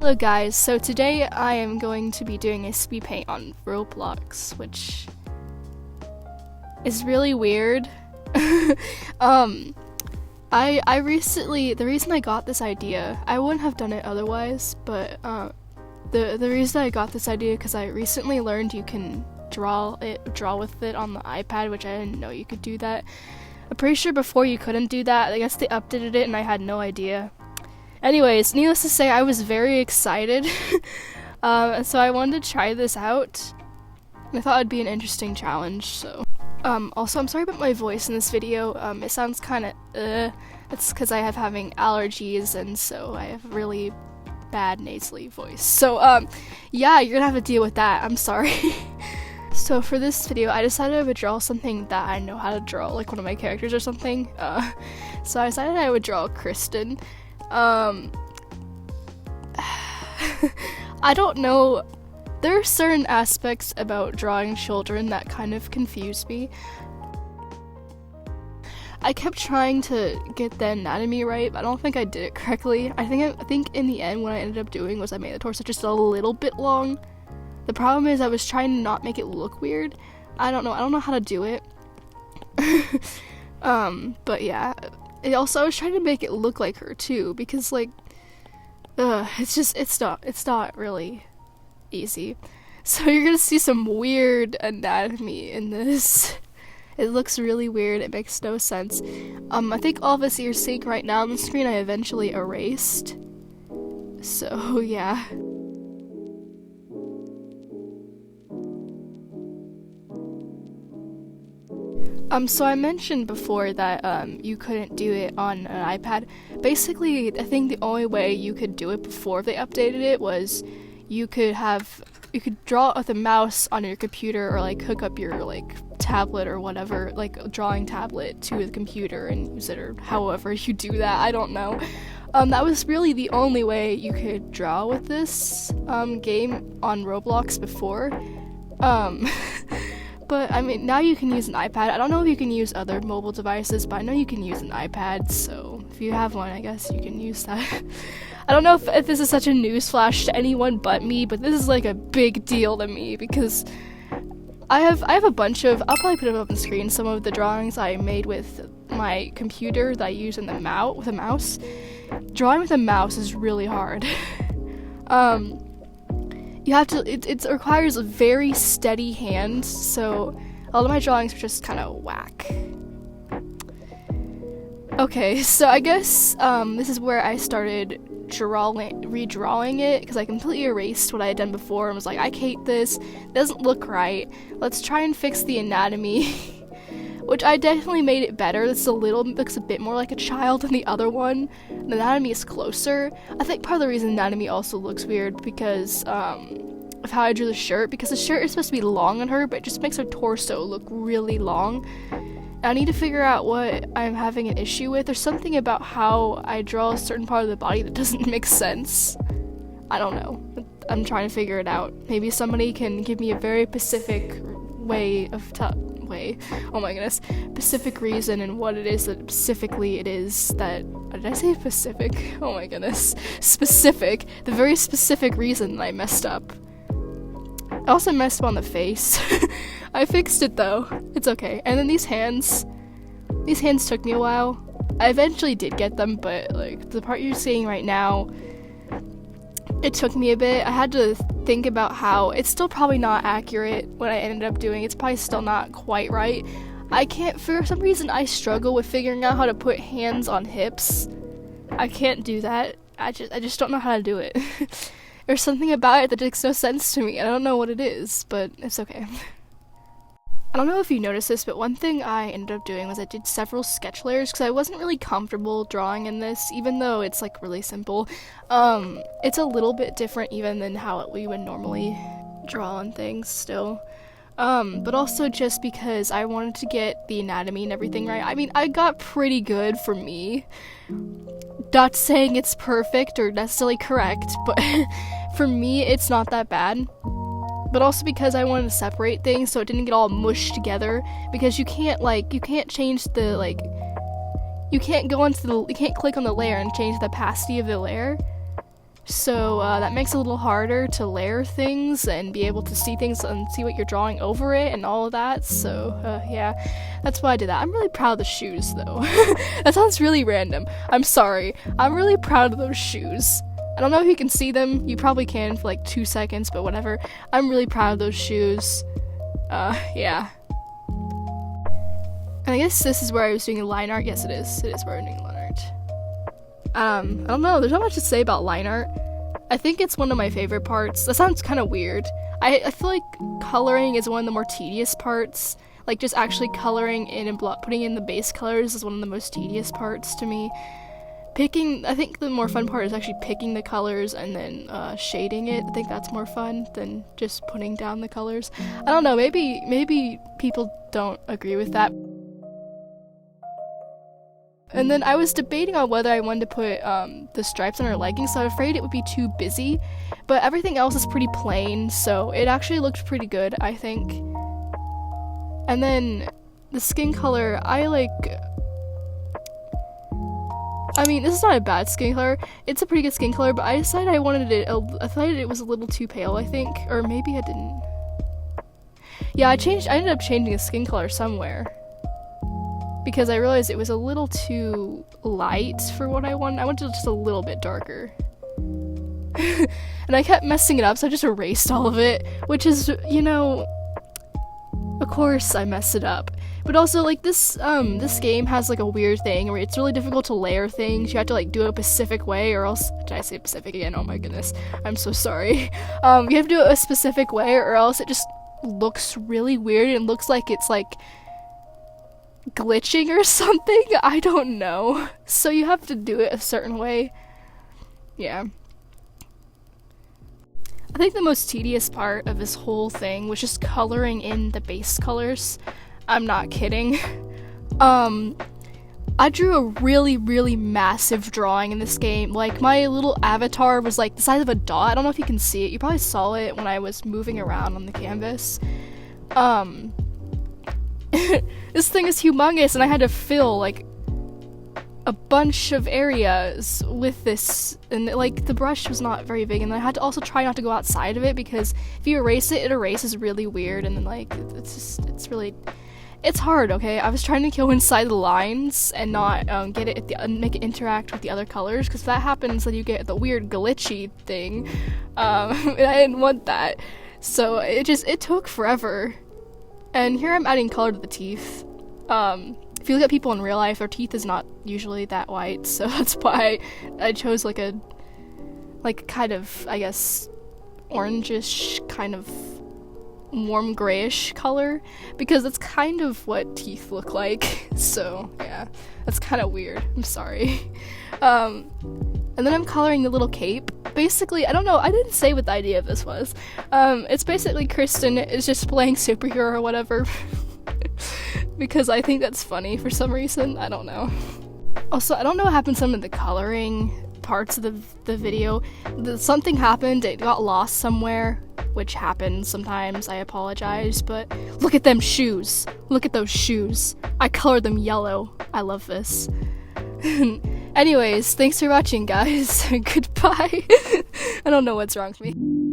Hello guys, so today I am going to be doing a speed paint on Roblox, which is really weird. I recently, the reason I got this idea, I wouldn't have done it otherwise, but the reason I got this idea because I recently learned you can draw with it on the iPad, which I didn't know you could do that. I'm pretty sure before you couldn't do that. I guess they updated it and I had no idea. Anyways, needless to say, I was very excited, so I wanted to try this out. I thought it'd be an interesting challenge, so. Also, I'm sorry about my voice in this video. It sounds kind of, it's because I have having allergies, and so I have a really bad nasally voice. So, yeah, you're gonna have to deal with that. I'm sorry. So for this video, I decided I would draw something that I know how to draw, like one of my characters or something. So I decided I would draw Kristen. I don't know, there are certain aspects about drawing children that kind of confuse me. I kept trying to get the anatomy right, but I don't think I did it correctly. I think in the end what I ended up doing was I made the torso just a little bit long. The problem is I was trying to not make it look weird. I don't know how to do it. But yeah. I was trying to make it look like her too, because like, it's not really easy. So you're gonna see some weird anatomy in this. It looks really weird, it makes no sense. I think all of us you're seeing right now on the screen I eventually erased. So yeah. So I mentioned before that you couldn't do it on an iPad. Basically, I think the only way you could do it before they updated it was you could draw with a mouse on your computer, or like hook up your like tablet or whatever, like a drawing tablet to the computer and use it, or however you do that. I don't know. That was really the only way you could draw with this game on Roblox before. But, I mean, now you can use an iPad. I don't know if you can use other mobile devices, but I know you can use an iPad, so if you have one, I guess you can use that. I don't know if this is such a newsflash to anyone but me, but this is, like, a big deal to me, because I have a bunch of, I'll probably put it up on the screen, some of the drawings I made with my computer that I use with a mouse. Drawing with a mouse is really hard. It requires a very steady hand, so all of my drawings are just kind of whack. Okay, so I guess this is where I started redrawing it, because I completely erased what I had done before and was like, I hate this, it doesn't look right, let's try and fix the anatomy. Which I definitely made it better. Looks a bit more like a child than the other one. The anatomy is closer. I think part of the reason anatomy also looks weird because of how I drew the shirt, because the shirt is supposed to be long on her, but it just makes her torso look really long. And I need to figure out what I'm having an issue with. There's something about how I draw a certain part of the body that doesn't make sense. I don't know. I'm trying to figure it out. Maybe somebody can give me a very specific specific reason and what it is that specifically it is that, did I say specific? Oh my goodness. Specific. The very specific reason that I messed up. I also messed up on the face. I fixed it though. It's okay. And then these hands took me a while. I eventually did get them, but like the part you're seeing right now, it took me a bit. I had to think about how it's still probably not accurate what I ended up doing. It's probably still not quite right. For some reason I struggle with figuring out how to put hands on hips. I can't do that. I just don't know how to do it. There's something about it that makes no sense to me. I don't know what it is, but it's okay. I don't know if you noticed this, but one thing I ended up doing was I did several sketch layers because I wasn't really comfortable drawing in this, even though it's like really simple. It's a little bit different even than how we would normally draw on things still. But also just because I wanted to get the anatomy and everything right. I mean, I got pretty good for me. Not saying it's perfect or necessarily correct, but for me, it's not that bad. But also because I wanted to separate things so it didn't get all mushed together, because you can't change the, you can't click on the layer and change the opacity of the layer. So that makes it a little harder to layer things and be able to see things and see what you're drawing over it and all of that. So yeah, that's why I did that. I'm really proud of the shoes though. That sounds really random. I'm sorry. I'm really proud of those shoes. I don't know if you can see them. You probably can for like 2 seconds, but whatever. I'm really proud of those shoes. Yeah. And I guess this is where I was doing line art. Yes, it is. It is where I'm doing line art. I don't know. There's not much to say about line art. I think it's one of my favorite parts. That sounds kind of weird. I feel like coloring is one of the more tedious parts. Like, just actually coloring in and putting in the base colors is one of the most tedious parts to me. I think the more fun part is actually picking the colors and then shading it. I think that's more fun than just putting down the colors. I don't know, maybe people don't agree with that. And then I was debating on whether I wanted to put the stripes on her leggings, so I'm afraid it would be too busy. But everything else is pretty plain, so it actually looked pretty good, I think. And then the skin color, I mean, this is not a bad skin color. It's a pretty good skin color, but I decided I thought it was a little too pale, I think. Or maybe I didn't. Yeah, I ended up changing the skin color somewhere. Because I realized it was a little too light for what I wanted. I wanted it just a little bit darker. And I kept messing it up, so I just erased all of it. Which is, you know, of course I messed it up. But also, like, this game has, like, a weird thing where it's really difficult to layer things. You have to, like, do it a specific way, or else... Did I say specific again? Oh my goodness. I'm so sorry. You have to do it a specific way, or else it just looks really weird and looks like it's, like, glitching or something. I don't know. So you have to do it a certain way. Yeah. I think the most tedious part of this whole thing was just coloring in the base colors. I'm not kidding. I drew a really, really massive drawing in this game. Like, my little avatar was like the size of a dot. I don't know if you can see it. You probably saw it when I was moving around on the canvas. This thing is humongous, and I had to fill, like, a bunch of areas with this, and, like, the brush was not very big, and I had to also try not to go outside of it, because if you erase it, it erases really weird, and then, like, it's hard, okay? I was trying to go inside the lines and not get it make it interact with the other colors, because if that happens, then you get the weird glitchy thing, and I didn't want that, so it took forever. And here I'm adding color to the teeth. If you look at people in real life, their teeth is not usually that white, so that's why I chose like kind of, I guess, orangish, kind of warm grayish color, because that's kind of what teeth look like. So yeah, that's kind of weird. I'm sorry. And then I'm coloring the little cape. Basically, I don't know, I didn't say what the idea of this was. It's basically Kristen is just playing superhero or whatever. Because I think that's funny for some reason, I don't know. Also, I don't know what happened to some of the coloring parts of the video. Something happened, it got lost somewhere, which happens sometimes, I apologize, but look at them shoes! Look at those shoes! I colored them yellow. I love this. Anyways, thanks for watching, guys. Goodbye. I don't know what's wrong with me.